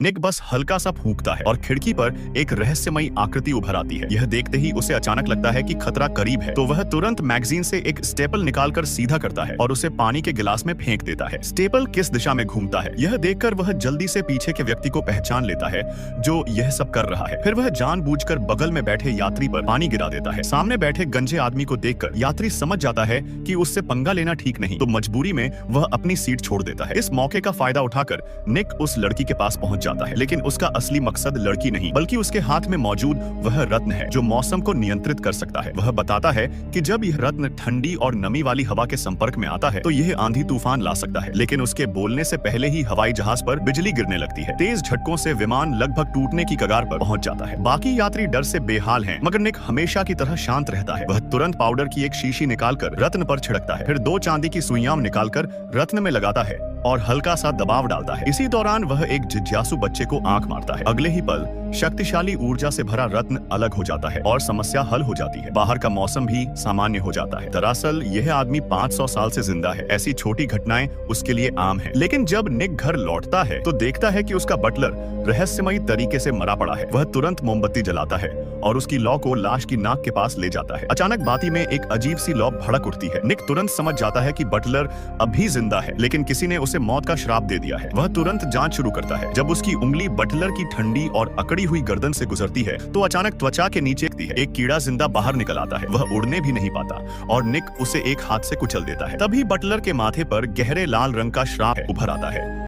निक बस हल्का सा फूंकता है और खिड़की पर एक रहस्यमयी आकृति उभर आती है। यह देखते ही उसे अचानक लगता है कि खतरा करीब है, तो वह तुरंत मैगजीन से एक स्टेपल निकालकर सीधा करता है और उसे पानी के गिलास में फेंक देता है। स्टेपल किस दिशा में घूमता है यह देखकर वह जल्दी से पीछे के व्यक्ति को पहचान लेता है जो यह सब कर रहा है। फिर वह जानबूझकर बगल में बैठे यात्री पर पानी गिरा देता है। सामने बैठे गंजे आदमी को देखकर यात्री समझ जाता है कि उससे पंगा लेना ठीक नहीं, तो मजबूरी में वह अपनी सीट छोड़ देता है। इस मौके का फायदा उठाकर निक उस लड़की के पास पहुंच जाता है, लेकिन उसका असली मकसद लड़की नहीं बल्कि उसके हाथ में मौजूद वह रत्न है जो मौसम को नियंत्रित कर सकता है। वह बताता है कि जब यह रत्न ठंडी और नमी वाली हवा के संपर्क में आता है तो यह आंधी तूफान ला सकता है, लेकिन उसके बोलने से पहले ही हवाई जहाज पर बिजली गिरने लगती है। तेज झटकों से विमान लगभग टूटने की कगार पर पहुंच जाता है। बाकी यात्री डर से बेहाल हैं, मगर निक हमेशा की तरह शांत रहता है। वह तुरंत पाउडर की एक शीशी निकालकर रत्न पर छिड़कता है, फिर 2 चांदी की सुइयां निकालकर रत्न में लगाता है और हल्का सा दबाव डालता है। इसी दौरान वह एक जिज्ञासु बच्चे को आंख मारता है। अगले ही पल शक्तिशाली ऊर्जा से भरा रत्न अलग हो जाता है और समस्या हल हो जाती है। बाहर का मौसम भी सामान्य हो जाता है। दरअसल यह आदमी 500 साल से जिंदा है। ऐसी छोटी घटनाएं उसके लिए आम है, लेकिन जब निक घर लौटता है तो देखता है कि उसका बटलर रहस्यमयी तरीके से मरा पड़ा है। वह तुरंत मोमबत्ती जलाता है और उसकी लौ को लाश की नाक के पास ले जाता है। अचानक बाती में एक अजीब सी लौ भड़क उठती है। निक तुरंत समझ जाता है कि बटलर अभी जिंदा है, लेकिन किसी ने उसे मौत का श्राप दे दिया है। वह तुरंत जांच शुरू करता है। जब उसकी उंगली बटलर की ठंडी और अकड़ी हुई गर्दन से गुजरती है तो अचानक त्वचा के नीचे एक कीड़ा जिंदा बाहर निकल आता है। वह उड़ने भी नहीं पाता और निक उसे एक हाथ से कुचल देता है। तभी बटलर के माथे पर गहरे लाल रंग का श्राप उभर आता है।